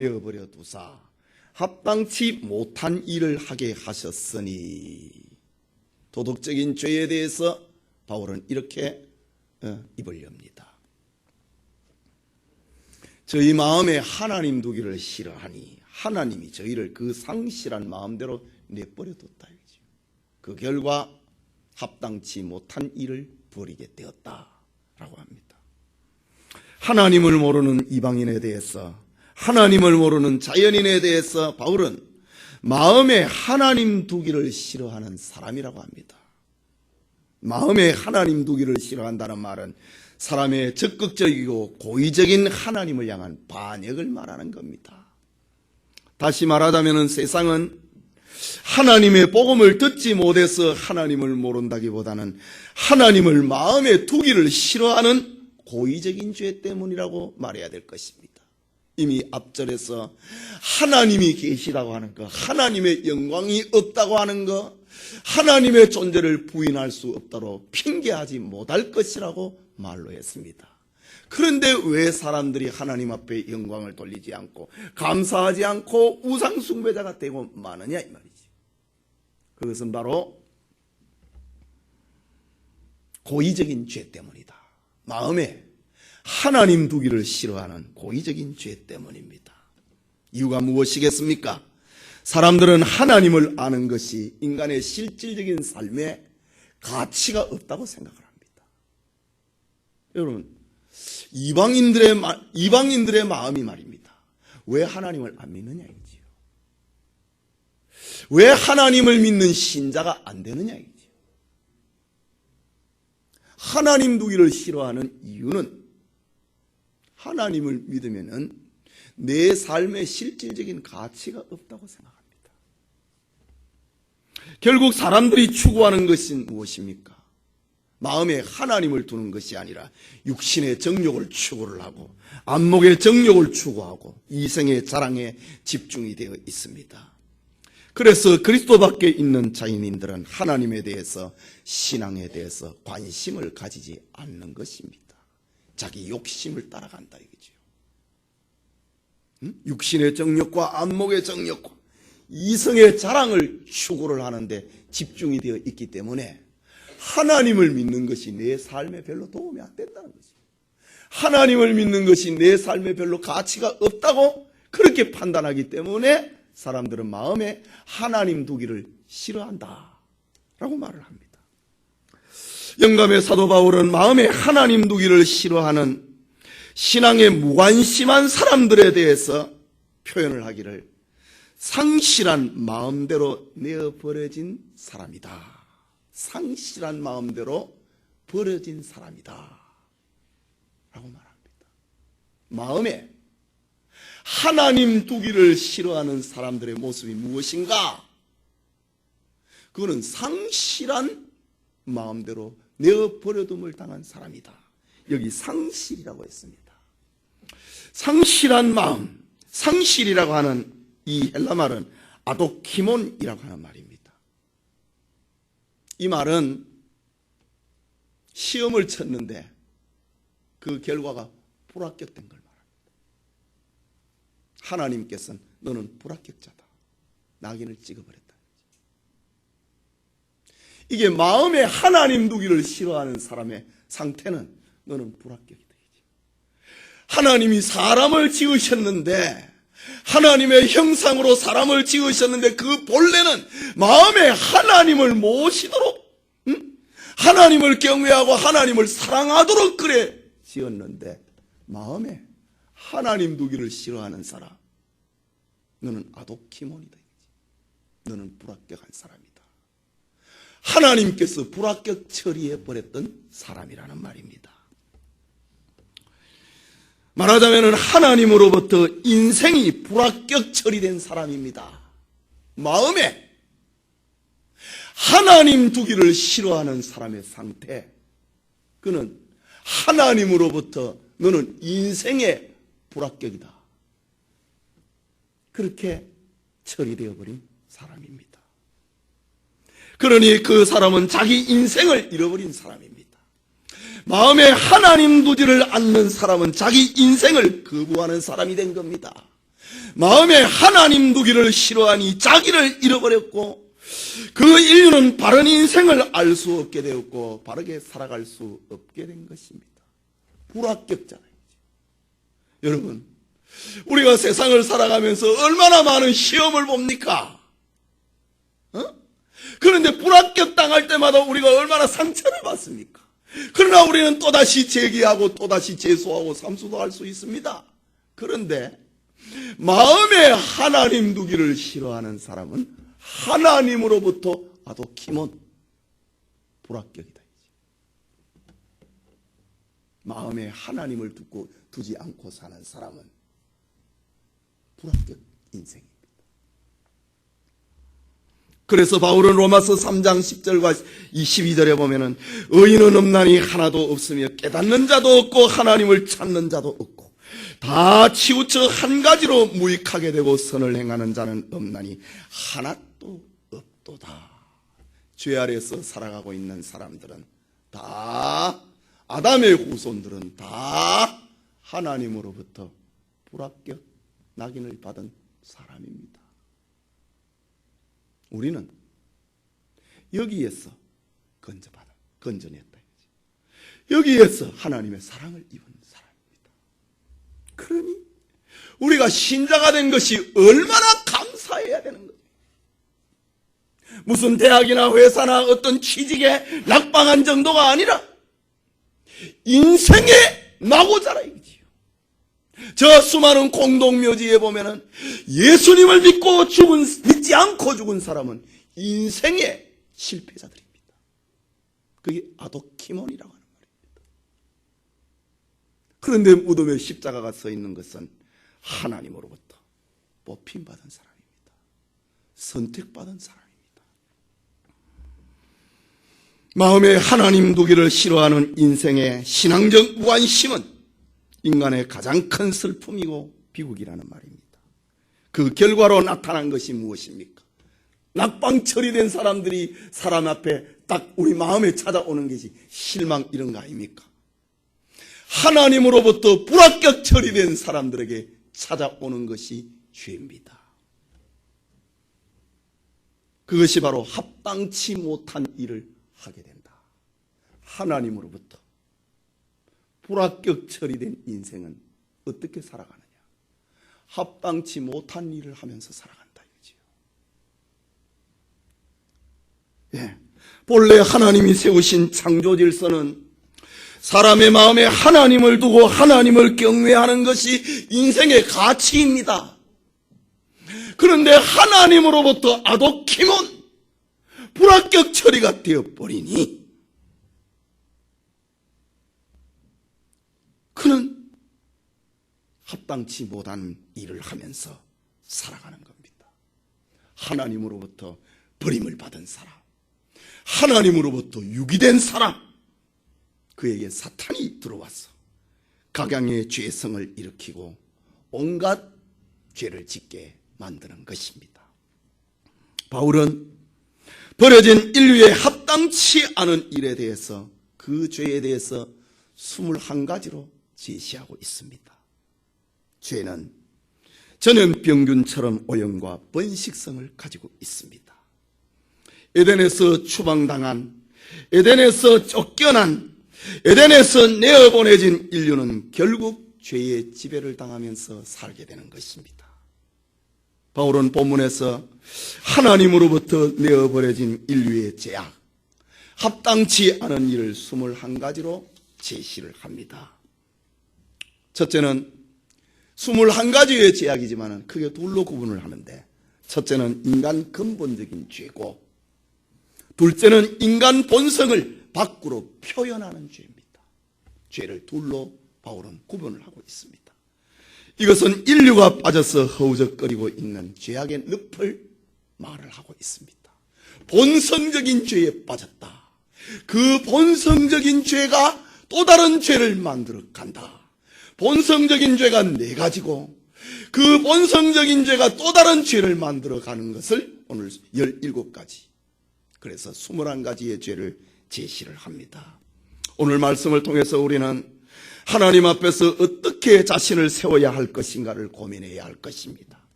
되어버려 두사 합당치 못한 일을 하게 하셨으니, 도덕적인 죄에 대해서 바울은 이렇게 입을 엽니다. 저희 마음에 하나님 두기를 싫어하니 하나님이 저희를 그 상실한 마음대로 내버려 뒀다. 그 결과 합당치 못한 일을 벌이게 되었다라고 합니다. 하나님을 모르는 이방인에 대해서, 하나님을 모르는 자연인에 대해서 바울은 마음에 하나님 두기를 싫어하는 사람이라고 합니다. 마음에 하나님 두기를 싫어한다는 말은 사람의 적극적이고 고의적인 하나님을 향한 반역을 말하는 겁니다. 다시 말하자면 세상은 하나님의 복음을 듣지 못해서 하나님을 모른다기보다는 하나님을 마음에 두기를 싫어하는 고의적인 죄 때문이라고 말해야 될 것입니다. 이미 앞절에서 하나님이 계시다고 하는 것, 하나님의 영광이 없다고 하는 것, 하나님의 존재를 부인할 수 없다로 핑계하지 못할 것이라고 말로 했습니다. 그런데 왜 사람들이 하나님 앞에 영광을 돌리지 않고 감사하지 않고 우상 숭배자가 되고 마느냐 이 말이지. 그것은 바로 고의적인 죄 때문이다. 마음에 하나님 두기를 싫어하는 고의적인 죄 때문입니다. 이유가 무엇이겠습니까? 사람들은 하나님을 아는 것이 인간의 실질적인 삶에 가치가 없다고 생각을 합니다. 여러분, 이방인들의 마음이 말입니다. 왜 하나님을 안 믿느냐 이지요. 왜 하나님을 믿는 신자가 안 되느냐 이지요. 하나님 두기를 싫어하는 이유는 하나님을 믿으면은 내 삶의 실질적인 가치가 없다고 생각합니다. 결국 사람들이 추구하는 것은 무엇입니까? 마음에 하나님을 두는 것이 아니라 육신의 정욕을 추구를 하고 안목의 정욕을 추구하고 이성의 자랑에 집중이 되어 있습니다. 그래서 그리스도 밖에 있는 자연인들은 하나님에 대해서, 신앙에 대해서 관심을 가지지 않는 것입니다. 자기 욕심을 따라간다 이거죠. 육신의 정욕과 안목의 정욕과 이성의 자랑을 추구를 하는데 집중이 되어 있기 때문에 하나님을 믿는 것이 내 삶에 별로 도움이 안 된다는 거죠. 하나님을 믿는 것이 내 삶에 별로 가치가 없다고 그렇게 판단하기 때문에 사람들은 마음에 하나님 두기를 싫어한다라고 말을 합니다. 영감의 사도 바울은 마음에 하나님 두기를 싫어하는 신앙에 무관심한 사람들에 대해서 표현을 하기를 상실한 마음대로 내어버려진 사람이다. 상실한 마음대로 버려진 사람이다 라고 말합니다. 마음에 하나님 두기를 싫어하는 사람들의 모습이 무엇인가? 그거는 상실한 마음대로 내어버려둠을 당한 사람이다. 여기 상실이라고 했습니다. 상실한 마음, 상실이라고 하는 이 헬라 말은 아도키몬이라고 하는 말입니다. 이 말은 시험을 쳤는데 그 결과가 불합격된 걸 말합니다. 하나님께서는 너는 불합격자다. 낙인을 찍어버렸다. 이게 마음에 하나님 두기를 싫어하는 사람의 상태는 너는 불합격이다. 하나님이 사람을 지으셨는데, 하나님의 형상으로 사람을 지으셨는데 그 본래는 마음에 하나님을 모시도록, 하나님을 경외하고 하나님을 사랑하도록 그래 지었는데 마음에 하나님 두기를 싫어하는 사람, 너는 아도키몬이다. 너는 불합격한 사람이다. 하나님께서 불합격 처리해버렸던 사람이라는 말입니다. 말하자면 하나님으로부터 인생이 불합격 처리된 사람입니다. 마음에 하나님 두기를 싫어하는 사람의 상태, 그는 하나님으로부터 너는 인생의 불합격이다. 그렇게 처리되어 버린 사람입니다. 그러니 그 사람은 자기 인생을 잃어버린 사람입니다. 마음에 하나님 두지를 않는 사람은 자기 인생을 거부하는 사람이 된 겁니다. 마음에 하나님 두기를 싫어하니 자기를 잃어버렸고 그 인류는 바른 인생을 알 수 없게 되었고 바르게 살아갈 수 없게 된 것입니다. 불합격자예요. 여러분, 우리가 세상을 살아가면서 얼마나 많은 시험을 봅니까? 그런데 불합격 당할 때마다 우리가 얼마나 상처를 받습니까? 그러나 우리는 또다시 재기하고 또다시 재수하고 삼수도 할 수 있습니다. 그런데 마음에 하나님 두기를 싫어하는 사람은 하나님으로부터 아도키몬, 불합격이다. 마음에 하나님을 두지 않고 사는 사람은 불합격 인생입니다. 그래서 바울은 로마서 3장 10절과 12절에 보면은 의인은 없나니 하나도 없으며 깨닫는 자도 없고 하나님을 찾는 자도 없고 다 치우쳐 한 가지로 무익하게 되고 선을 행하는 자는 없나니 하나도 없도다. 죄 아래에서 살아가고 있는 사람들은 다, 아담의 후손들은 다 하나님으로부터 불합격 낙인을 받은 사람입니다. 우리는 여기에서 건져냈다. 여기에서 하나님의 사랑을 입은 사람입니다. 그러니 우리가 신자가 된 것이 얼마나 감사해야 되는 거예요. 무슨 대학이나 회사나 어떤 취직에 낙방한 정도가 아니라 인생의 낙오자라 이거지요. 저 수많은 공동묘지에 보면은 예수님을 믿지 않고 죽은 사람은 인생의 실패자들입니다. 그게 아도키몬이라고 하는 말입니다. 그런데 무덤에 십자가가 서 있는 것은 하나님으로부터 뽑힘받은 사람입니다. 선택받은 사람입니다. 마음에 하나님 두기를 싫어하는 인생의 신앙적 무관심은 인간의 가장 큰 슬픔이고 비극이라는 말입니다. 그 결과로 나타난 것이 무엇입니까? 낙방 처리된 사람들이 사람 앞에 딱 우리 마음에 찾아오는 것이 실망 이런 거 아닙니까? 하나님으로부터 불합격 처리된 사람들에게 찾아오는 것이 죄입니다. 그것이 바로 합당치 못한 일을 하게 된다. 하나님으로부터 불합격 처리된 인생은 어떻게 살아가느냐? 합당치 못한 일을 하면서 살아간다 이거지요. 예. 본래 하나님이 세우신 창조 질서는 사람의 마음에 하나님을 두고 하나님을 경외하는 것이 인생의 가치입니다. 그런데 하나님으로부터 아도키몬, 불합격 처리가 되어버리니 그는 합당치 못한 일을 하면서 살아가는 겁니다. 하나님으로부터 버림을 받은 사람, 하나님으로부터 유기된 사람, 그에게 사탄이 들어와서 각양의 죄성을 일으키고 온갖 죄를 짓게 만드는 것입니다. 바울은 버려진 인류의 합당치 않은 일에 대해서, 그 죄에 대해서 21가지로 제시하고 있습니다. 죄는 전염병균처럼 오염과 번식성을 가지고 있습니다. 에덴에서 추방당한, 에덴에서 쫓겨난, 에덴에서 내어보내진 인류는 결국 죄의 지배를 당하면서 살게 되는 것입니다. 바울은 본문에서 하나님으로부터 내어버려진 인류의 죄악, 합당치 않은 일을 21가지로 제시를 합니다. 첫째는 21가지의 죄악이지만 크게 둘로 구분을 하는데, 첫째는 인간 근본적인 죄고, 둘째는 인간 본성을 밖으로 표현하는 죄입니다. 죄를 둘로 바울은 구분을 하고 있습니다. 이것은 인류가 빠져서 허우적거리고 있는 죄악의 늪을 말을 하고 있습니다. 본성적인 죄에 빠졌다. 그 본성적인 죄가 또 다른 죄를 만들어 간다. 본성적인 죄가 4가지고 그 본성적인 죄가 또 다른 죄를 만들어 가는 것을 오늘 17가지, 그래서 21가지의 죄를 제시를 합니다. 오늘 말씀을 통해서 우리는 하나님 앞에서 어떻게 자신을 세워야 할 것인가를 고민해야 할 것입니다.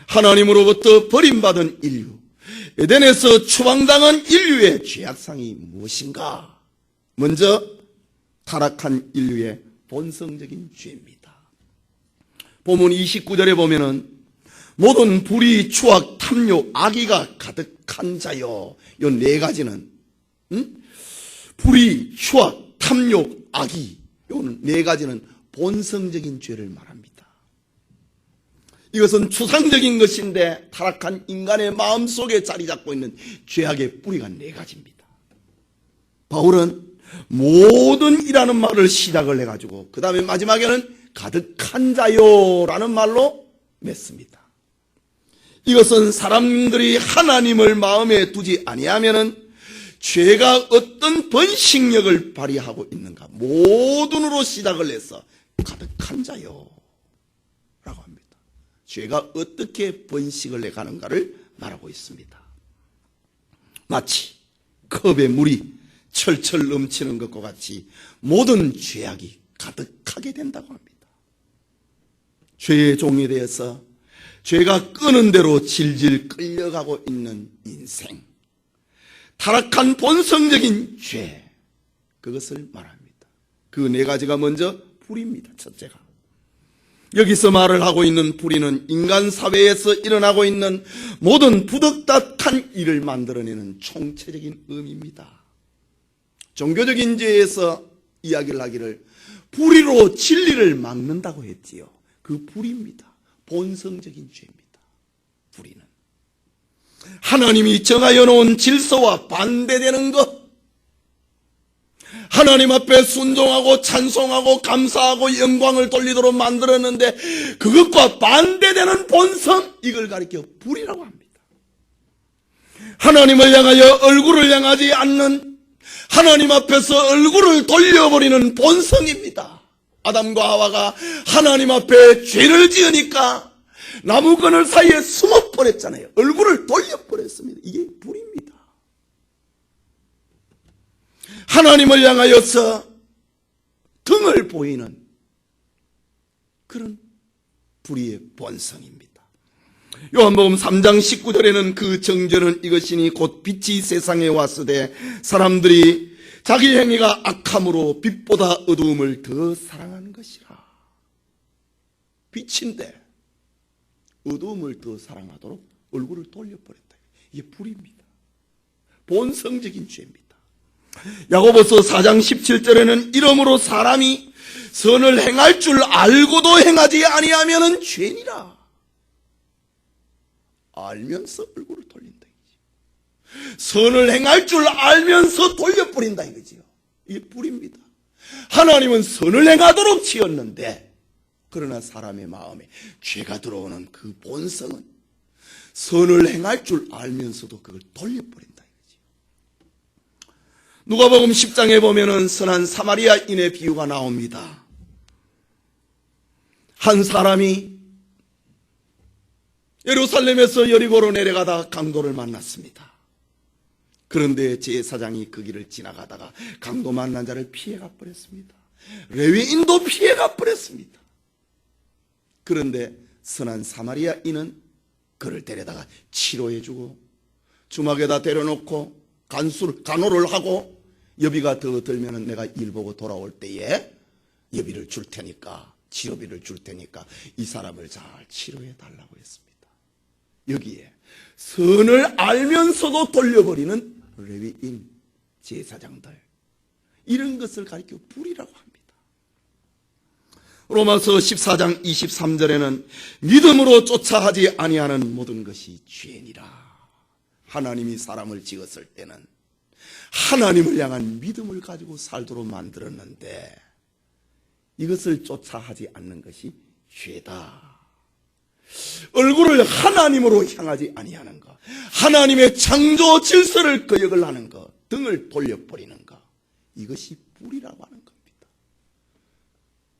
하나님으로부터 버림받은 인류, 에덴에서 추방당한 인류의 죄악상이 무엇인가? 먼저 타락한 인류의 본성적인 죄입니다. 본문 29절에 보면은 모든 불의, 추악, 탐욕, 악의가 가득한 자요. 이 네 가지는 불의, 추악, 탐욕, 악의, 이 네 가지는 본성적인 죄를 말합니다. 이것은 추상적인 것인데 타락한 인간의 마음속에 자리 잡고 있는 죄악의 뿌리가 네 가지입니다. 바울은 모든 이라는 말을 시작을 해가지고 그 다음에 마지막에는 가득한 자요라는 말로 맺습니다. 이것은 사람들이 하나님을 마음에 두지 아니하면은 죄가 어떤 번식력을 발휘하고 있는가 모든으로 시작을 해서 가득한 자요 라고 합니다. 죄가 어떻게 번식을 해가는가를 말하고 있습니다. 마치 컵에 물이 철철 넘치는 것과 같이 모든 죄악이 가득하게 된다고 합니다. 죄의 종이 되어서 죄가 끄는 대로 질질 끌려가고 있는 인생, 타락한 본성적인 죄, 그것을 말합니다. 그 네 가지가 먼저 불의입니다. 첫째가 여기서 말을 하고 있는 불의는 인간 사회에서 일어나고 있는 모든 부득닥한 일을 만들어내는 총체적인 의미입니다. 종교적인 죄에서 이야기를 하기를 불의로 진리를 막는다고 했지요. 그 불의입니다. 본성적인 죄입니다. 불의는 하나님이 정하여 놓은 질서와 반대되는 것, 하나님 앞에 순종하고 찬송하고 감사하고 영광을 돌리도록 만들었는데 그것과 반대되는 본성, 이걸 가리켜 불의라고 합니다. 하나님을 향하여 얼굴을 향하지 않는, 하나님 앞에서 얼굴을 돌려버리는 본성입니다. 아담과 하와가 하나님 앞에 죄를 지으니까 나무 그늘 사이에 숨어버렸잖아요. 얼굴을 돌려버렸습니다. 이게 불의입니다. 하나님을 향하여서 등을 보이는 그런 불의의 본성입니다. 요한복음 3장 19절에는 그 정죄는 이것이니 곧 빛이 세상에 왔으되 사람들이 자기 행위가 악함으로 빛보다 어두움을 더 사랑하는 것이라. 빛인데 어두움을 더 사랑하도록 얼굴을 돌려버렸다. 이게 불의입니다. 본성적인 죄입니다. 야고보서 4장 17절에는 이러므로 사람이 선을 행할 줄 알고도 행하지 아니하면은 죄니라. 알면서 얼굴을 돌린다 이거죠. 선을 행할 줄 알면서 돌려버린다 이거지요. 이게 불의입니다. 하나님은 선을 행하도록 지었는데 그러나 사람의 마음에 죄가 들어오는 그 본성은 선을 행할 줄 알면서도 그걸 돌려버린다 이거지요. 누가복음 10장에 보면은 선한 사마리아인의 비유가 나옵니다. 한 사람이 예루살렘에서 여리고로 내려가다 강도를 만났습니다. 그런데 제사장이 그 길을 지나가다가 강도 만난 자를 피해가 버렸습니다. 레위인도 피해가 버렸습니다. 그런데 선한 사마리아인은 그를 데려다가 치료해주고 주막에다 데려놓고 간호를 하고 여비가 더 들면 내가 일 보고 돌아올 때에 여비를 줄 테니까, 치료비를 줄 테니까 이 사람을 잘 치료해 달라고 했습니다. 여기에 선을 알면서도 돌려버리는 레위인, 제사장들, 이런 것을 가리켜 불의라고 합니다. 로마서 14장 23절에는 믿음으로 쫓아하지 아니하는 모든 것이 죄니라. 하나님이 사람을 지었을 때는 하나님을 향한 믿음을 가지고 살도록 만들었는데 이것을 쫓아하지 않는 것이 죄다. 얼굴을 하나님으로 향하지 아니하는 것, 하나님의 창조 질서를 거역을 하는 것, 등을 돌려버리는 것, 이것이 불의라고 하는 겁니다.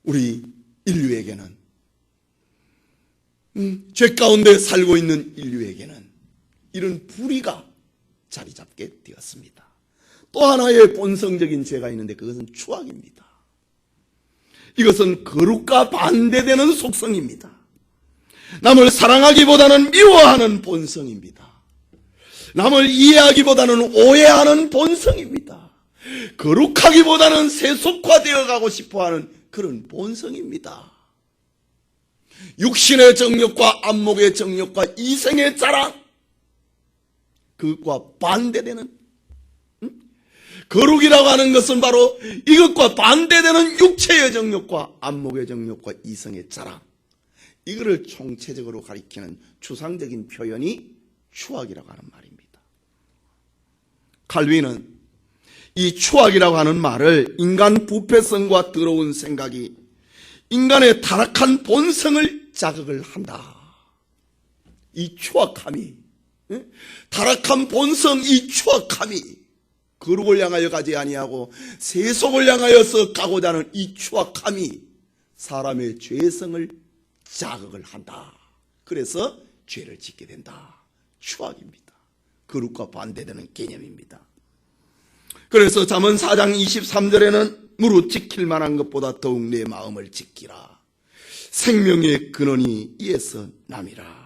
우리 인류에게는, 죄 가운데 살고 있는 인류에게는 이런 불의가 자리 잡게 되었습니다. 또 하나의 본성적인 죄가 있는데 그것은 추악입니다. 이것은 거룩과 반대되는 속성입니다. 남을 사랑하기보다는 미워하는 본성입니다. 남을 이해하기보다는 오해하는 본성입니다. 거룩하기보다는 세속화되어 가고 싶어하는 그런 본성입니다. 육신의 정욕과 안목의 정욕과 이생의 자랑, 그것과 반대되는, 거룩이라고 하는 것은 바로 이것과 반대되는 육체의 정욕과 안목의 정욕과 이성의 자랑, 이거를 총체적으로 가리키는 추상적인 표현이 추악이라고 하는 말입니다. 칼빈은 이 추악이라고 하는 말을 인간 부패성과 더러운 생각이 인간의 타락한 본성을 자극을 한다. 이 추악함이, 타락한 본성, 이 추악함이 거룩을 향하여 가지 아니하고 세속을 향하여서 가고자 하는 이 추악함이 사람의 죄성을 자극을 한다. 그래서 죄를 짓게 된다. 추악입니다. 거룩과 반대되는 개념입니다. 그래서 잠언 4장 23절에는 무릇 지킬 만한 것보다 더욱 내 마음을 지키라. 생명의 근원이 이에서 남이라.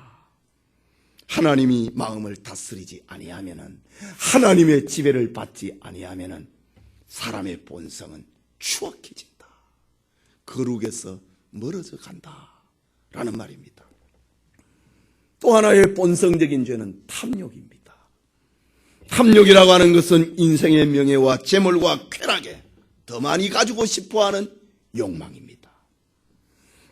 하나님이 마음을 다스리지 아니하면은, 하나님의 지배를 받지 아니하면은 사람의 본성은 추악해진다. 거룩에서 멀어져 간다 라는 말입니다. 또 하나의 본성적인 죄는 탐욕입니다. 탐욕이라고 하는 것은 인생의 명예와 재물과 쾌락에 더 많이 가지고 싶어하는 욕망입니다.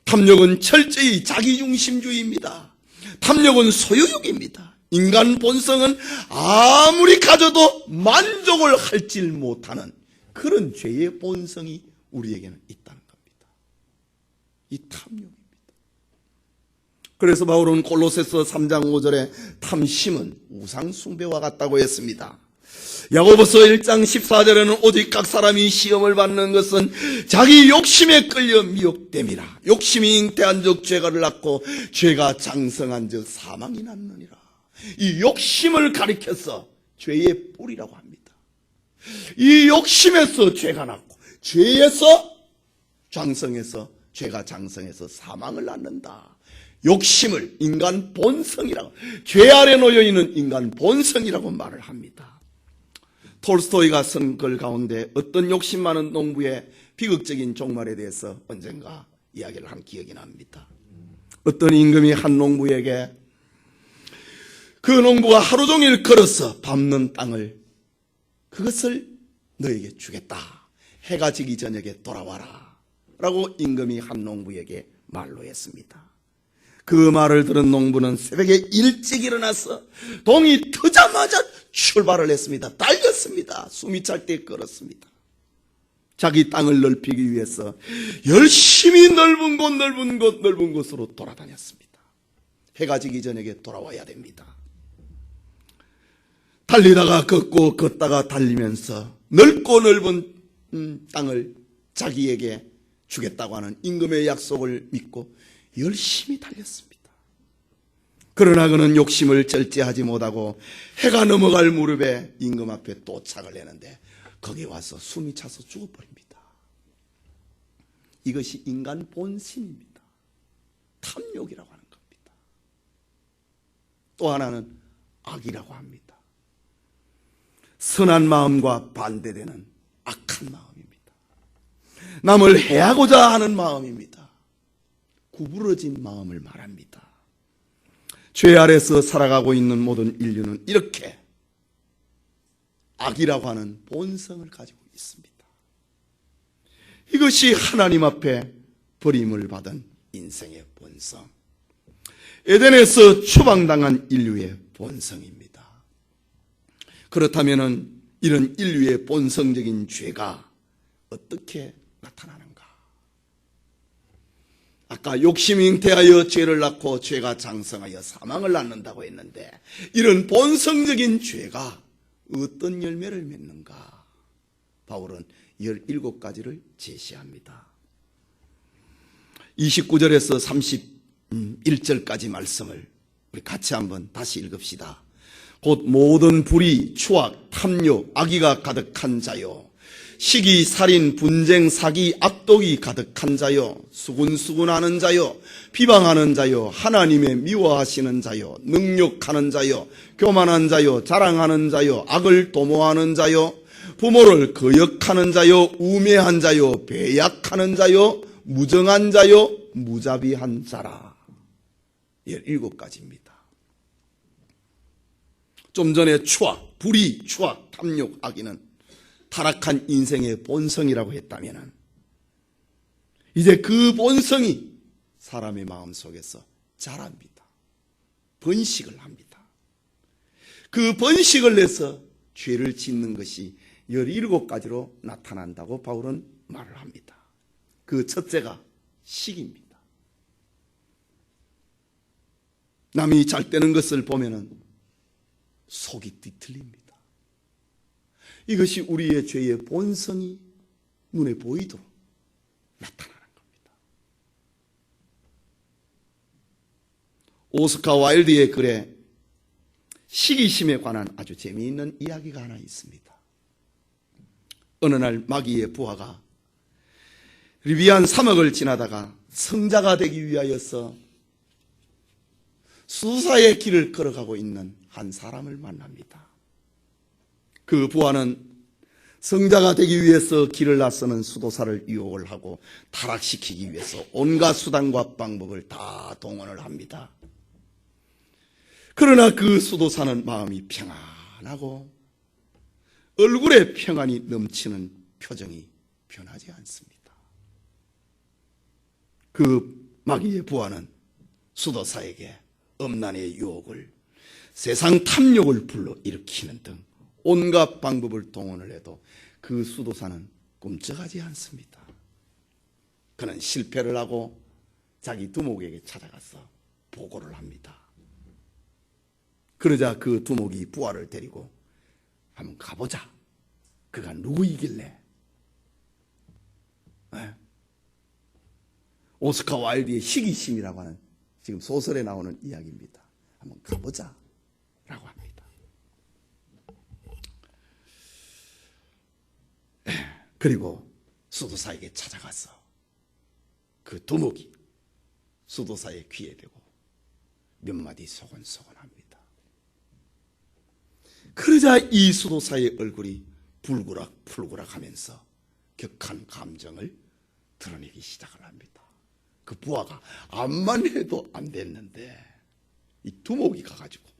탐욕은 철저히 자기중심주의입니다. 탐욕은 소유욕입니다. 인간 본성은 아무리 가져도 만족을 할지 못하는 그런 죄의 본성이 우리에게는 있다는 겁니다. 이 탐욕입니다. 그래서 바울은 골로새서 3장 5절에 탐심은 우상숭배와 같다고 했습니다. 야고보서 1장 14절에는 오직 각 사람이 시험을 받는 것은 자기 욕심에 끌려 미혹됨이라. 욕심이 잉태한 적 죄가를 낳고 죄가 장성한 적 사망이 낳느니라. 이 욕심을 가리켜서 죄의 뿌리라고 합니다. 이 욕심에서 죄가 낳고 죄에서 장성해서 죄가 장성해서 사망을 낳는다. 욕심을 인간 본성이라고, 죄 아래 놓여있는 인간 본성이라고 말을 합니다. 톨스토이가 쓴 글 가운데 어떤 욕심 많은 농부의 비극적인 종말에 대해서 언젠가 이야기를 한 기억이 납니다. 어떤 임금이 한 농부에게 그 농부가 하루 종일 걸어서 밟는 땅을, 그것을 너에게 주겠다. 해가 지기 저녁에 돌아와라 라고 임금이 한 농부에게 말로 했습니다. 그 말을 들은 농부는 새벽에 일찍 일어나서 동이 트자마자 출발을 했습니다. 달렸습니다. 숨이 찰 때 걸었습니다. 자기 땅을 넓히기 위해서 열심히 넓은 곳으로 돌아다녔습니다. 해가 지기 저녁에 돌아와야 됩니다. 달리다가 걷고 걷다가 달리면서 넓고 넓은 땅을 자기에게 주겠다고 하는 임금의 약속을 믿고 열심히 달렸습니다. 그러나 그는 욕심을 절제하지 못하고 해가 넘어갈 무렵에 임금 앞에 도착을 했는데 거기 와서 숨이 차서 죽어버립니다. 이것이 인간 본심입니다. 탐욕이라고 하는 겁니다. 또 하나는 악이라고 합니다. 선한 마음과 반대되는 악한 마음입니다. 남을 해하고자 하는 마음입니다. 구부러진 마음을 말합니다. 죄 아래서 살아가고 있는 모든 인류는 이렇게 악이라고 하는 본성을 가지고 있습니다. 이것이 하나님 앞에 버림을 받은 인생의 본성, 에덴에서 추방당한 인류의 본성입니다. 그렇다면 이런 인류의 본성적인 죄가 어떻게 나타나는가? 아까 욕심이 잉태하여 죄를 낳고 죄가 장성하여 사망을 낳는다고 했는데 이런 본성적인 죄가 어떤 열매를 맺는가? 바울은 17가지를 제시합니다. 29절에서 31절까지 말씀을 우리 같이 한번 다시 읽읍시다. 곧 모든 불의, 추악, 탐욕, 악의가 가득한 자요 시기, 살인, 분쟁, 사기, 악독이 가득한 자여, 수군수군하는 자여, 비방하는 자여, 하나님의 미워하시는 자여, 능욕하는 자여, 교만한 자여, 자랑하는 자여, 악을 도모하는 자여, 부모를 거역하는 자여, 우매한 자여, 배약하는 자여, 무정한 자여, 무자비한 자라. 17가지입니다. 좀 전에 추악, 불의, 추악, 탐욕, 악의는 타락한 인생의 본성이라고 했다면 이제 그 본성이 사람의 마음속에서 자랍니다. 번식을 합니다. 그 번식을 내서 죄를 짓는 것이 17가지로 나타난다고 바울은 말을 합니다. 그 첫째가 시기입니다. 남이 잘 되는 것을 보면은 속이 뒤틀립니다. 이것이 우리의 죄의 본성이 눈에 보이도록 나타나는 겁니다. 오스카 와일드의 글에 시기심에 관한 아주 재미있는 이야기가 하나 있습니다. 어느 날 마귀의 부하가 리비안 사막을 지나다가 성자가 되기 위하여서 수사의 길을 걸어가고 있는 한 사람을 만납니다. 그 부하는 성자가 되기 위해서 길을 나서는 수도사를 유혹을 하고 타락시키기 위해서 온갖 수단과 방법을 다 동원을 합니다. 그러나 그 수도사는 마음이 평안하고 얼굴에 평안이 넘치는 표정이 변하지 않습니다. 그 마귀의 부하는 수도사에게 음란의 유혹을, 세상 탐욕을 불러일으키는 등 온갖 방법을 동원을 해도 그 수도사는 꿈쩍하지 않습니다. 그는 실패를 하고 자기 두목에게 찾아가서 보고를 합니다. 그러자 그 두목이 부하를 데리고 한번 가보자. 그가 누구이길래? 오스카 와일드의 시기심이라고 하는 지금 소설에 나오는 이야기입니다. 한번 가보자 라고 합니다. 그리고 수도사에게 찾아가서 그 두목이 수도사의 귀에 대고 몇 마디 소곤소곤합니다. 그러자 이 수도사의 얼굴이 불그락불그락 하면서 격한 감정을 드러내기 시작을 합니다. 그 부하가 암만 해도 안 됐는데 이 두목이 가가지고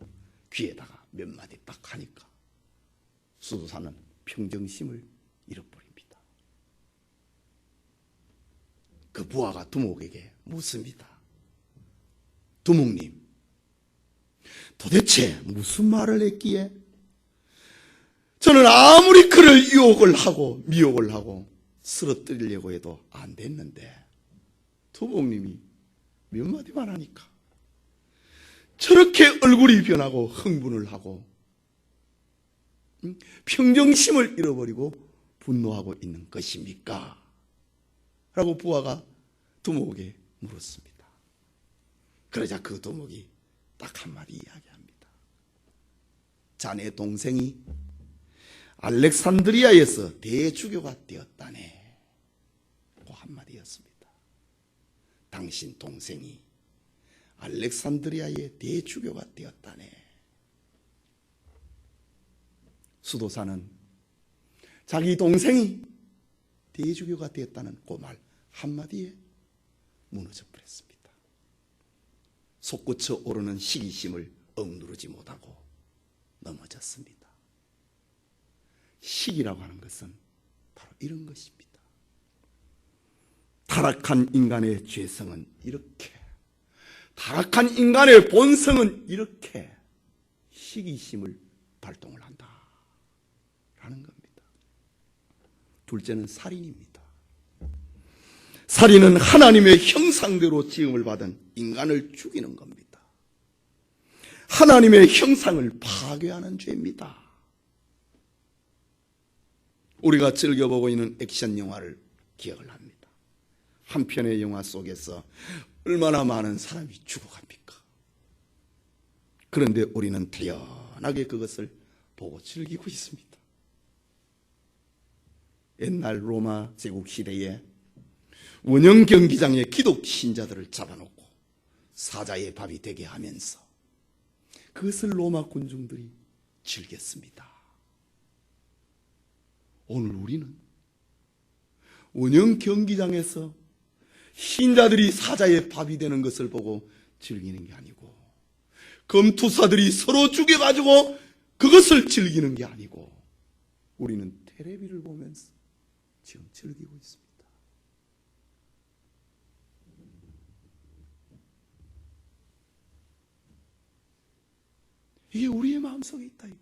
귀에다가 몇 마디 딱 하니까 수도사는 평정심을 잃어버립니다. 그 부하가 두목에게 묻습니다. 두목님, 도대체 무슨 말을 했기에 저는 아무리 그를 유혹을 하고 미혹을 하고 쓰러뜨리려고 해도 안 됐는데 두목님이 몇 마디만 하니까 저렇게 얼굴이 변하고 흥분을 하고 평정심을 잃어버리고 분노하고 있는 것입니까? 라고 부하가 두목에게 물었습니다. 그러자 그 두목이 딱 한마디 이야기합니다. 자네 동생이 알렉산드리아에서 대주교가 되었다네. 그 한마디였습니다. 당신 동생이 알렉산드리아의 대주교가 되었다네. 수도사는 자기 동생이 대주교가 되었다는 그 말 한마디에 무너져 버렸습니다. 솟구쳐 오르는 시기심을 억누르지 못하고 넘어졌습니다. 시기라고 하는 것은 바로 이런 것입니다. 타락한 인간의 죄성은 이렇게, 타락한 인간의 본성은 이렇게 시기심을 발동을 한다 라는 겁니다. 둘째는 살인입니다. 살인은 하나님의 형상대로 지음을 받은 인간을 죽이는 겁니다. 하나님의 형상을 파괴하는 죄입니다. 우리가 즐겨보고 있는 액션 영화를 기억을 합니다. 한 편의 영화 속에서 얼마나 많은 사람이 죽어갑니까? 그런데 우리는 태연하게 그것을 보고 즐기고 있습니다. 옛날 로마 제국 시대에 원형 경기장에 기독 신자들을 잡아놓고 사자의 밥이 되게 하면서 그것을 로마 군중들이 즐겼습니다. 오늘 우리는 원형 경기장에서 신자들이 사자의 밥이 되는 것을 보고 즐기는 게 아니고, 검투사들이 서로 죽여가지고 그것을 즐기는 게 아니고, 우리는 텔레비를 보면서 지금 즐기고 있습니다. 이게 우리의 마음속에 있다 이거지.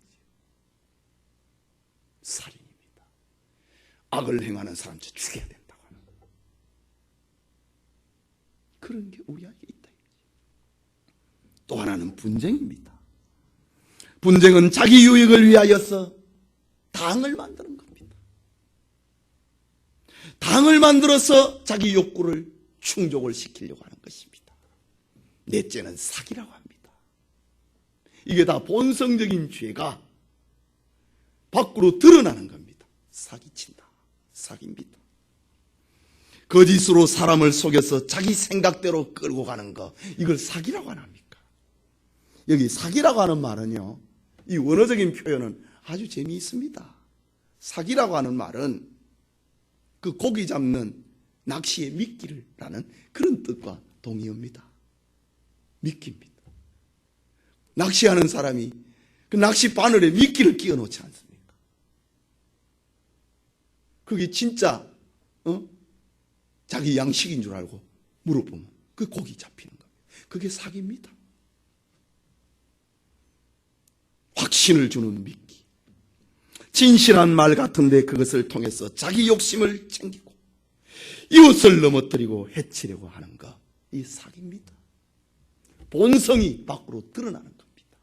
살인입니다. 악을 행하는 사람 죽여야 된다고 하는 거. 그런 게 우리 안에 있다 이거지. 또 하나는 분쟁입니다. 분쟁은 자기 유익을 위하여서 당을 만드는 겁니다. 당을 만들어서 자기 욕구를 충족을 시키려고 하는 것입니다. 넷째는 사기라고 합니다. 이게 다 본성적인 죄가 밖으로 드러나는 겁니다. 사기친다. 사기입니다. 거짓으로 사람을 속여서 자기 생각대로 끌고 가는 거, 이걸 사기라고 안 합니까? 여기 사기라고 하는 말은요, 이 원어적인 표현은 아주 재미있습니다. 사기라고 하는 말은 그 고기 잡는 낚시의 미끼라는 그런 뜻과 동의어입니다. 미끼입니다. 낚시하는 사람이 그 낚시 바늘에 미끼를 끼워 놓지 않습니까? 그게 진짜 자기 양식인 줄 알고 물어보면 그 고기 잡히는 거예요. 그게 사기입니다. 확신을 주는 미끼, 진실한 말 같은데 그것을 통해서 자기 욕심을 챙기고 이웃을 넘어뜨리고 해치려고 하는 거, 이 사기입니다. 본성이 밖으로 드러나는 겁니다.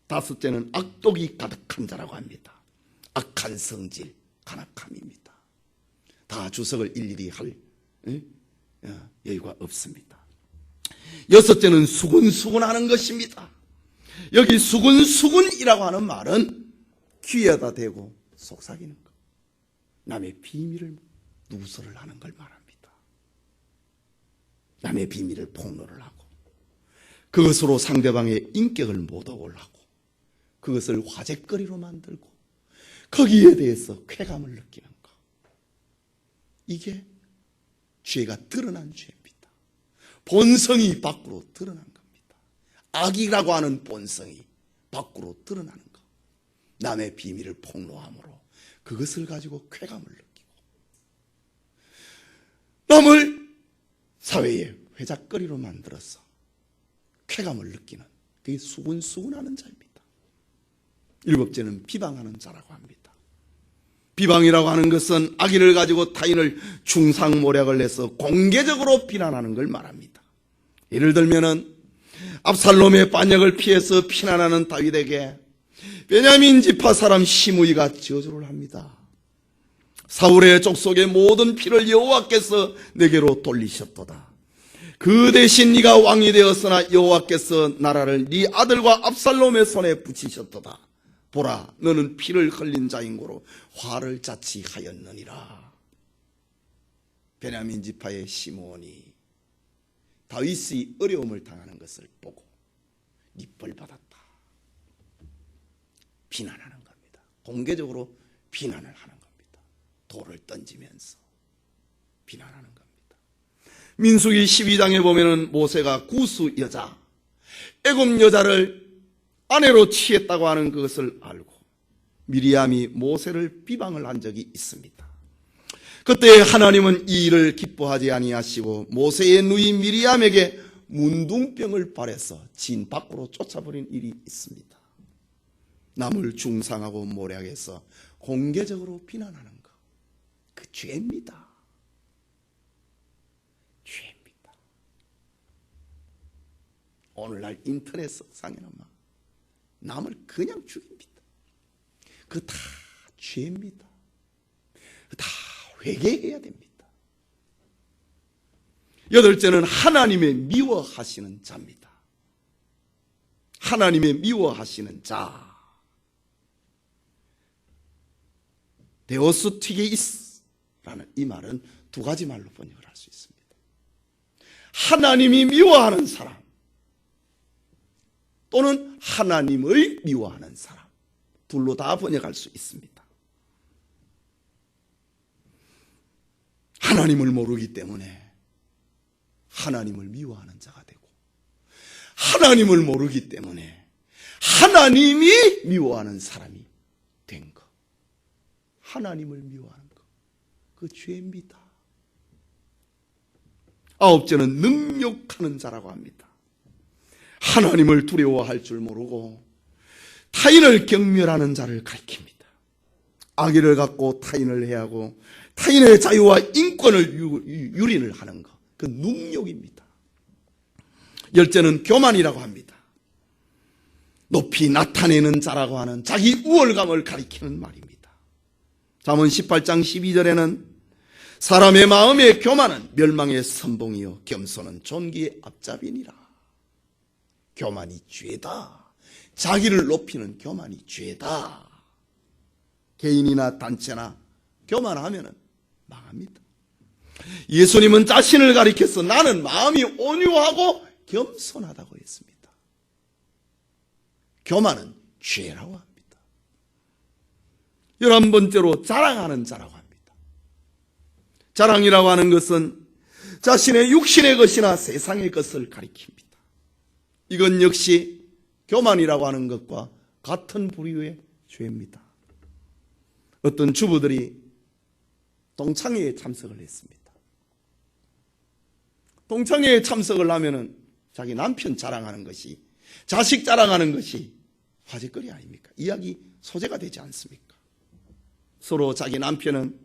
다섯째는 악독이 가득한 자라고 합니다. 악한 성질, 간악함입니다. 다 주석을 일일이 할 여유가 없습니다. 여섯째는 수군수군하는 것입니다. 여기 수군수군이라고 하는 말은 귀에다 대고 속삭이는 것, 남의 비밀을 누설을 하는 걸 말합니다. 남의 비밀을 폭로를 하고 그것으로 상대방의 인격을 모독을 하고 그것을 화제거리로 만들고 거기에 대해서 쾌감을 느끼는 것, 이게 죄가 드러난 죄입니다. 본성이 밖으로 드러난 겁니다. 악이라고 하는 본성이 밖으로 드러나는 것, 남의 비밀을 폭로함으로 그것을 가지고 쾌감을 느끼고 남을 사회의 회작거리로 만들어서 쾌감을 느끼는, 그게 수군수군하는 자입니다. 일곱째는 비방하는 자라고 합니다. 비방이라고 하는 것은 악의를 가지고 타인을 중상모략을 해서 공개적으로 비난하는 걸 말합니다. 예를 들면은 압살롬의 반역을 피해서 피난하는 다윗에게 베냐민 지파 사람 시므이가 저주를 합니다. 사울의 족속의 모든 피를 여호와께서 내게로 돌리셨도다. 그 대신 네가 왕이 되었으나 여호와께서 나라를 네 아들과 압살롬의 손에 붙이셨도다. 보라, 너는 피를 흘린 자인고로 화를 자치하였느니라. 베냐민 지파의 시므온이 다윗이 어려움을 당하는 것을 보고 네 벌 받았다, 비난하는 겁니다. 공개적으로 비난을 하는 겁니다. 돌을 던지면서 비난하는 겁니다. 민수기 12장에 보면은 모세가 구스 여자, 애굽 여자를 아내로 취했다고 하는 그것을 알고 미리암이 모세를 비방을 한 적이 있습니다. 그때 하나님은 이 일을 기뻐하지 아니하시고 모세의 누이 미리암에게 문둥병을 발해서 진 밖으로 쫓아버린 일이 있습니다. 남을 중상하고 모략해서 공개적으로 비난하는 것, 그 죄입니다. 죄입니다. 오늘날 인터넷 상에는 막 남을 그냥 죽입니다. 그거 다 죄입니다. 다 회개해야 됩니다. 여덟째는 하나님의 미워하시는 자입니다. 하나님의 미워하시는 자. 데오스티게이스라는 이 말은 두 가지 말로 번역을 할 수 있습니다. 하나님이 미워하는 사람 또는 하나님을 미워하는 사람, 둘로 다 번역할 수 있습니다. 하나님을 모르기 때문에 하나님을 미워하는 자가 되고, 하나님을 모르기 때문에 하나님이 미워하는 사람이 된 것. 하나님을 미워하는 것, 그 죄입니다. 아홉째는 능욕하는 자라고 합니다. 하나님을 두려워할 줄 모르고 타인을 경멸하는 자를 가리킵니다. 악의를 갖고 타인을 해하고 타인의 자유와 인권을 유린을 하는 것, 그 능욕입니다. 열째는 교만이라고 합니다. 높이 나타내는 자라고 하는 자기 우월감을 가리키는 말입니다. 잠언 18장 12절에는 사람의 마음의 교만은 멸망의 선봉이요 겸손은 존귀의 앞잡이니라. 교만이 죄다. 자기를 높이는 교만이 죄다. 개인이나 단체나 교만하면 망합니다. 예수님은 자신을 가리켜서 나는 마음이 온유하고 겸손하다고 했습니다. 교만은 죄라고 합니다. 11번째로 자랑하는 자라고 합니다. 자랑이라고 하는 것은 자신의 육신의 것이나 세상의 것을 가리킵니다. 이건 역시 교만이라고 하는 것과 같은 부류의 죄입니다. 어떤 주부들이 동창회에 참석을 했습니다. 동창회에 참석을 하면은 자기 남편 자랑하는 것이, 자식 자랑하는 것이 화제거리 아닙니까? 이야기 소재가 되지 않습니까? 서로 자기 남편은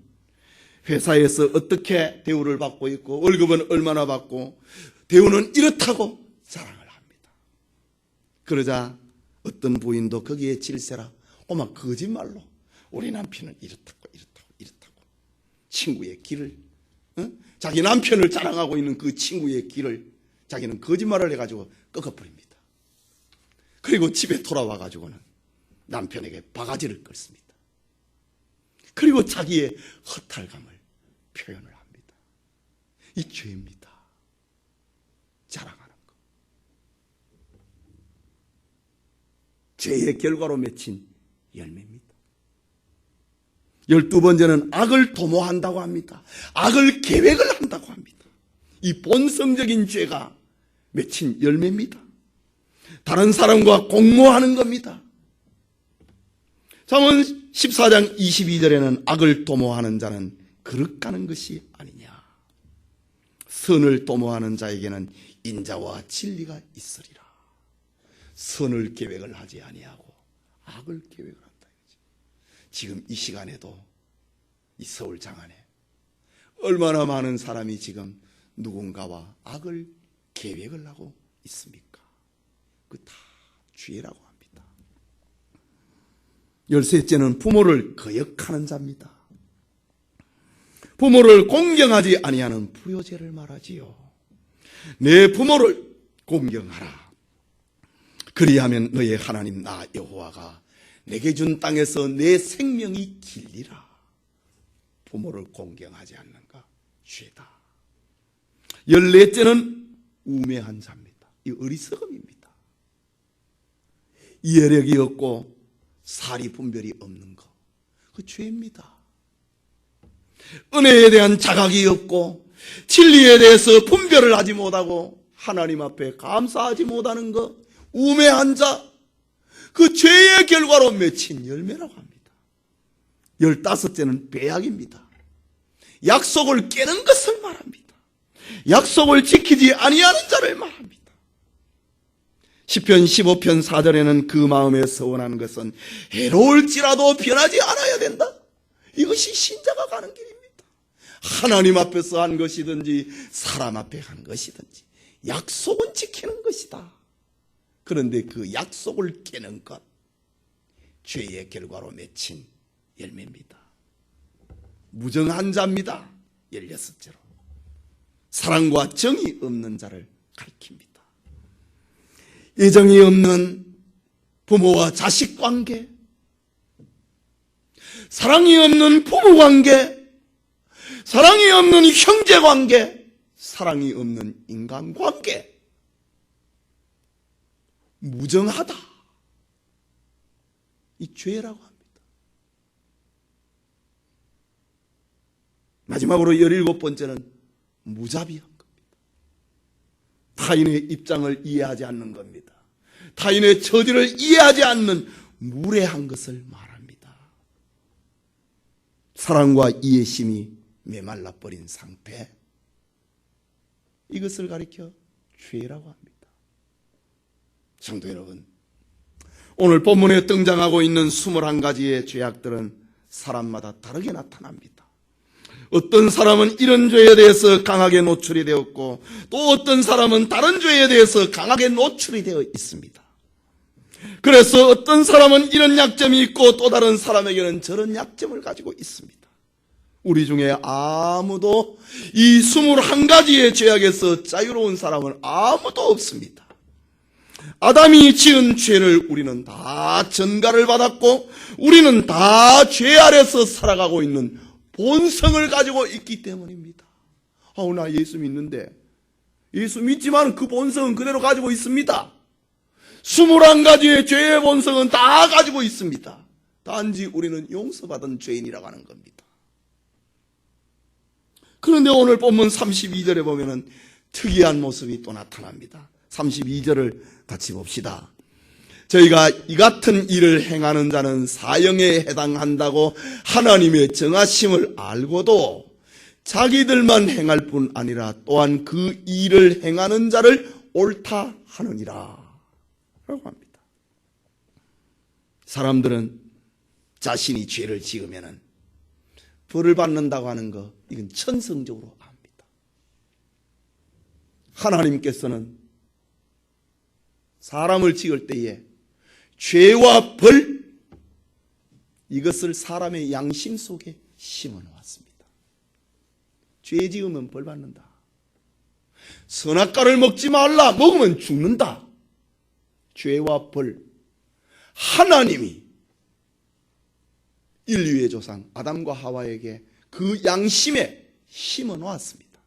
회사에서 어떻게 대우를 받고 있고 월급은 얼마나 받고 대우는 이렇다고 자랑을 합니다. 그러자 어떤 부인도 거기에 질세라 오마 거짓말로 우리 남편은 이렇다고 친구의 길을, 자기 남편을 자랑하고 있는 그 친구의 길을 자기는 거짓말을 해가지고 꺾어버립니다. 그리고 집에 돌아와가지고는 남편에게 바가지를 긁습니다. 그리고 자기의 허탈감을 표현을 합니다. 이 죄입니다. 자랑하는 것. 죄의 결과로 맺힌 열매입니다. 12번째는 악을 도모한다고 합니다. 악을 계획을 한다고 합니다. 이 본성적인 죄가 맺힌 열매입니다. 다른 사람과 공모하는 겁니다. 잠언 14장 22절에는 악을 도모하는 자는 그릇 가는 것이 아니냐. 선을 도모하는 자에게는 인자와 진리가 있으리라. 선을 계획을 하지 아니하고 악을 계획을 한다. 지금 이 시간에도 이 서울 장안에 얼마나 많은 사람이 지금 누군가와 악을 계획을 하고 있습니까? 그 다 죄라고 합니다. 13째는 부모를 거역하는 자입니다. 부모를 공경하지 아니하는 불효죄를 말하지요. 내 부모를 공경하라. 그리하면 너의 하나님 나 여호와가 내게 준 땅에서 내 생명이 길리라. 부모를 공경하지 않는가? 죄다. 14째는 우매한 자입니다. 이 어리석음입니다. 이해력이 없고 사리 분별이 없는 것, 그 죄입니다. 은혜에 대한 자각이 없고 진리에 대해서 분별을 하지 못하고 하나님 앞에 감사하지 못하는 것, 우매한 자, 그 죄의 결과로 맺힌 열매라고 합니다. 15째는 배약입니다. 약속을 깨는 것을 말합니다. 약속을 지키지 아니하는 자를 말합니다. 시편 15편 4절에는 그 마음에 서원하는 것은 해로울지라도 변하지 않아야 된다. 이것이 신자가 가는 길입니다. 하나님 앞에서 한 것이든지 사람 앞에 한 것이든지 약속은 지키는 것이다. 그런데 그 약속을 깨는 것, 죄의 결과로 맺힌 열매입니다. 무정한 자입니다. 16째로 사랑과 정이 없는 자를 가리킵니다. 애정이 없는 부모와 자식 관계, 사랑이 없는 부부관계, 사랑이 없는 형제관계, 사랑이 없는 인간관계, 무정하다. 이 죄라고 합니다. 마지막으로 17번째는 무자비한 겁니다. 타인의 입장을 이해하지 않는 겁니다. 타인의 처지를 이해하지 않는 무례한 것을 말합니다. 사랑과 이해심이 메말라 버린 상태, 이것을 가리켜 죄라고 합니다. 성도 여러분, 오늘 본문에 등장하고 있는 21가지의 죄악들은 사람마다 다르게 나타납니다. 어떤 사람은 이런 죄에 대해서 강하게 노출이 되었고, 또 어떤 사람은 다른 죄에 대해서 강하게 노출이 되어 있습니다. 그래서 어떤 사람은 이런 약점이 있고 또 다른 사람에게는 저런 약점을 가지고 있습니다. 우리 중에 아무도 이 21가지의 죄악에서 자유로운 사람은 아무도 없습니다. 아담이 지은 죄를 우리는 다 전가를 받았고, 우리는 다 죄 아래서 살아가고 있는 본성을 가지고 있기 때문입니다. 나 예수 믿는데, 예수 믿지만 그 본성은 그대로 가지고 있습니다. 21가지의 죄의 본성은 다 가지고 있습니다. 단지 우리는 용서받은 죄인이라고 하는 겁니다. 그런데 오늘 본문 32절에 보면은 특이한 모습이 또 나타납니다. 32절을 같이 봅시다. 저희가 이 같은 일을 행하는 자는 사형에 해당한다고 하나님의 정하심을 알고도 자기들만 행할 뿐 아니라 또한 그 일을 행하는 자를 옳다 하느니라 라고 합니다. 사람들은 자신이 죄를 지으면 벌을 받는다고 하는 거, 이건 천성적으로 압니다. 하나님께서는 사람을 지을 때에 죄와 벌, 이것을 사람의 양심 속에 심어 놓았습니다. 죄 지으면 벌 받는다. 선악과를 먹지 말라, 먹으면 죽는다. 죄와 벌, 하나님이 인류의 조상 아담과 하와에게 그 양심에 심어 놓았습니다.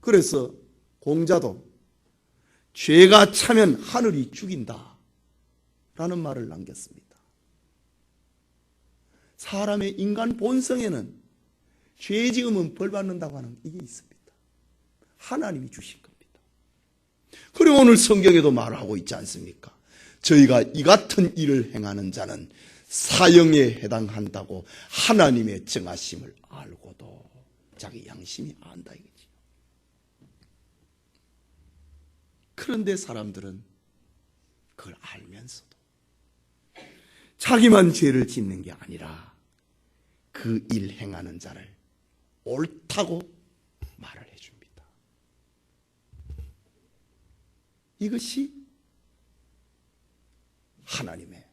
그래서 공자도 죄가 차면 하늘이 죽인다 라는 말을 남겼습니다. 사람의 인간 본성에는 죄 지으면 벌 받는다고 하는 이게 있습니다. 하나님이 주신 겁니다. 그리고 오늘 성경에도 말하고 있지 않습니까? 저희가 이 같은 일을 행하는 자는 사형에 해당한다고 하나님의 정하심을 알고도 자기 양심이 안다 이거지. 그런데 사람들은 그걸 알면서도 자기만 죄를 짓는 게 아니라 그 일 행하는 자를 옳다고 말을 해줍니다. 이것이 하나님의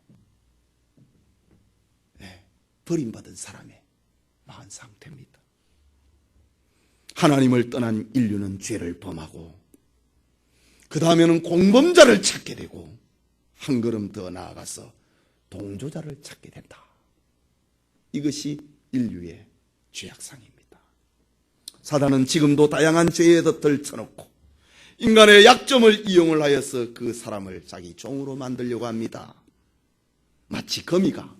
버림받은 사람의 마음 상태입니다. 하나님을 떠난 인류는 죄를 범하고 그 다음에는 공범자를 찾게 되고 한 걸음 더 나아가서 동조자를 찾게 된다. 이것이 인류의 죄악상입니다. 사단은 지금도 다양한 죄에 덧들쳐놓고 인간의 약점을 이용을 하여서 그 사람을 자기 종으로 만들려고 합니다. 마치 거미가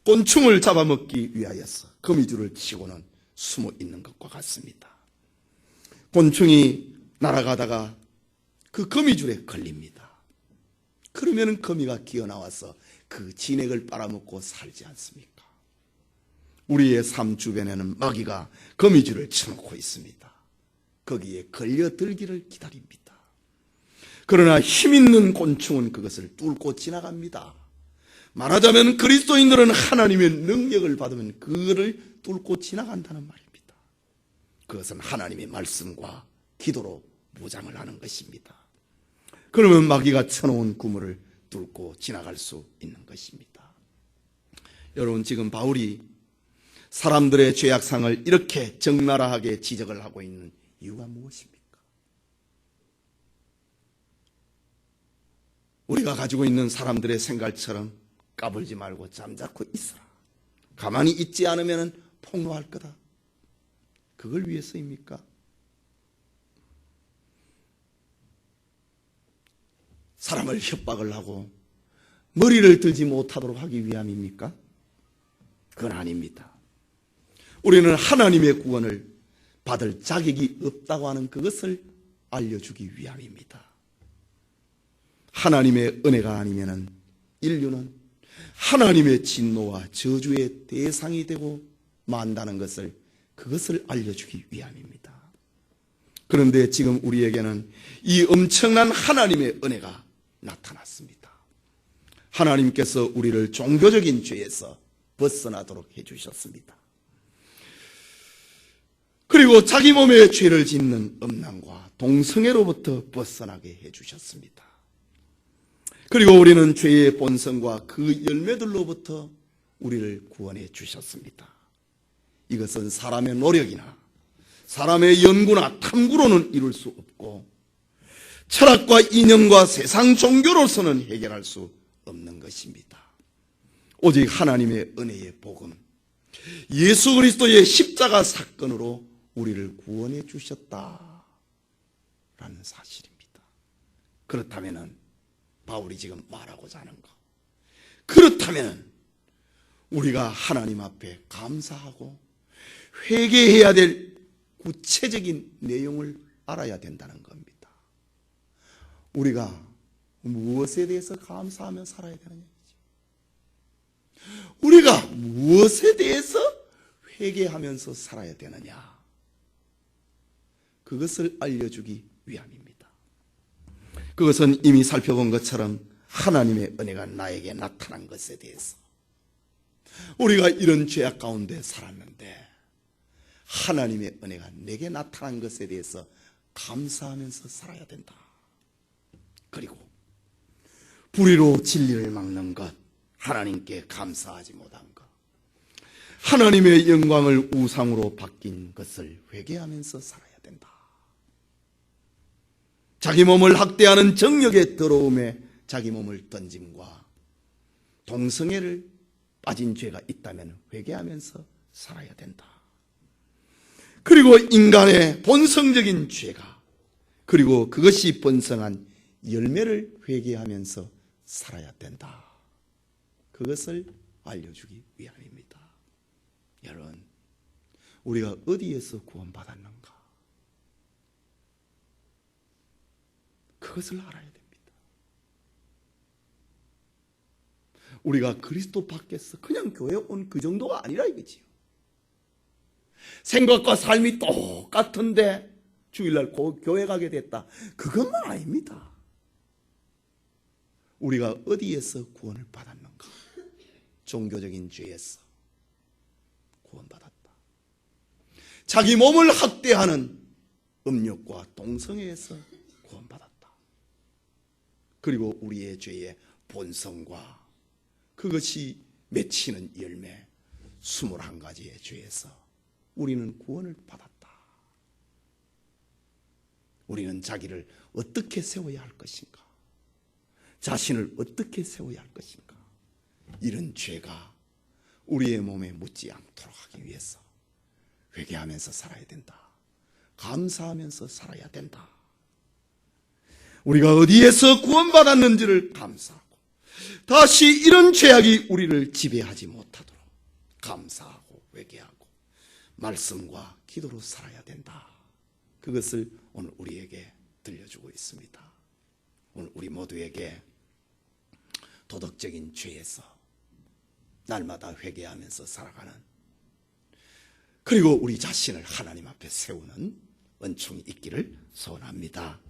곤충을 잡아먹기 위하여서 거미줄을 치고는 숨어 있는 것과 같습니다. 곤충이 날아가다가 그 거미줄에 걸립니다. 그러면 거미가 기어나와서 그 진액을 빨아먹고 살지 않습니까? 우리의 삶 주변에는 마귀가 거미줄을 쳐놓고 있습니다. 거기에 걸려들기를 기다립니다. 그러나 힘있는 곤충은 그것을 뚫고 지나갑니다. 말하자면 그리스도인들은 하나님의 능력을 받으면 그거를 뚫고 지나간다는 말입니다. 그것은 하나님의 말씀과 기도로 무장을 하는 것입니다. 그러면 마귀가 쳐놓은 구멍을 뚫고 지나갈 수 있는 것입니다. 여러분, 지금 바울이 사람들의 죄악상을 이렇게 적나라하게 지적을 하고 있는 이유가 무엇입니까? 우리가 가지고 있는 사람들의 생각처럼 까불지 말고 잠자코 있어라. 가만히 있지 않으면 폭로할 거다. 그걸 위해서입니까? 사람을 협박을 하고 머리를 들지 못하도록 하기 위함입니까? 그건 아닙니다. 우리는 하나님의 구원을 받을 자격이 없다고 하는 그것을 알려주기 위함입니다. 하나님의 은혜가 아니면 인류는 하나님의 진노와 저주의 대상이 되고 만다는 것을, 그것을 알려주기 위함입니다. 그런데 지금 우리에게는 이 엄청난 하나님의 은혜가 나타났습니다. 하나님께서 우리를 종교적인 죄에서 벗어나도록 해주셨습니다. 그리고 자기 몸에 죄를 짓는 음란과 동성애로부터 벗어나게 해주셨습니다. 그리고 우리는 죄의 본성과 그 열매들로부터 우리를 구원해 주셨습니다. 이것은 사람의 노력이나 사람의 연구나 탐구로는 이룰 수 없고 철학과 이념과 세상 종교로서는 해결할 수 없는 것입니다. 오직 하나님의 은혜의 복음, 예수 그리스도의 십자가 사건으로 우리를 구원해 주셨다라는 사실입니다. 그렇다면 바울이 지금 말하고자 하는 것, 그렇다면 우리가 하나님 앞에 감사하고 회개해야 될 구체적인 내용을 알아야 된다는 겁니다. 우리가 무엇에 대해서 감사하며 살아야 되느냐, 우리가 무엇에 대해서 회개하면서 살아야 되느냐, 그것을 알려주기 위함입니다. 그것은 이미 살펴본 것처럼 하나님의 은혜가 나에게 나타난 것에 대해서, 우리가 이런 죄악 가운데 살았는데 하나님의 은혜가 내게 나타난 것에 대해서 감사하면서 살아야 된다. 그리고 불의로 진리를 막는 것, 하나님께 감사하지 못한 것, 하나님의 영광을 우상으로 바뀐 것을 회개하면서 살아야 된다. 자기 몸을 학대하는 정욕의 더러움에 자기 몸을 던짐과 동성애를 빠진 죄가 있다면 회개하면서 살아야 된다. 그리고 인간의 본성적인 죄가, 그리고 그것이 번성한 열매를 회개하면서 살아야 된다. 그것을 알려주기 위함입니다. 여러분, 우리가 어디에서 구원받았는가? 그것을 알아야 됩니다. 우리가 그리스도 밖에서 그냥 교회 온 그 정도가 아니라 이거지요. 생각과 삶이 똑같은데 주일날 교회 가게 됐다, 그것만 아닙니다. 우리가 어디에서 구원을 받았는가? 종교적인 죄에서 구원받았다. 자기 몸을 학대하는 음욕과 동성애에서 구원받았다. 그리고 우리의 죄의 본성과 그것이 맺히는 열매 21가지의 죄에서 우리는 구원을 받았다. 우리는 자기를 어떻게 세워야 할 것인가? 자신을 어떻게 세워야 할 것인가? 이런 죄가 우리의 몸에 묻지 않도록 하기 위해서 회개하면서 살아야 된다. 감사하면서 살아야 된다. 우리가 어디에서 구원받았는지를 감사하고 다시 이런 죄악이 우리를 지배하지 못하도록 감사하고 회개하고 말씀과 기도로 살아야 된다. 그것을 오늘 우리에게 들려주고 있습니다. 오늘 우리 모두에게 도덕적인 죄에서 날마다 회개하면서 살아가는, 그리고 우리 자신을 하나님 앞에 세우는 은총이 있기를 소원합니다.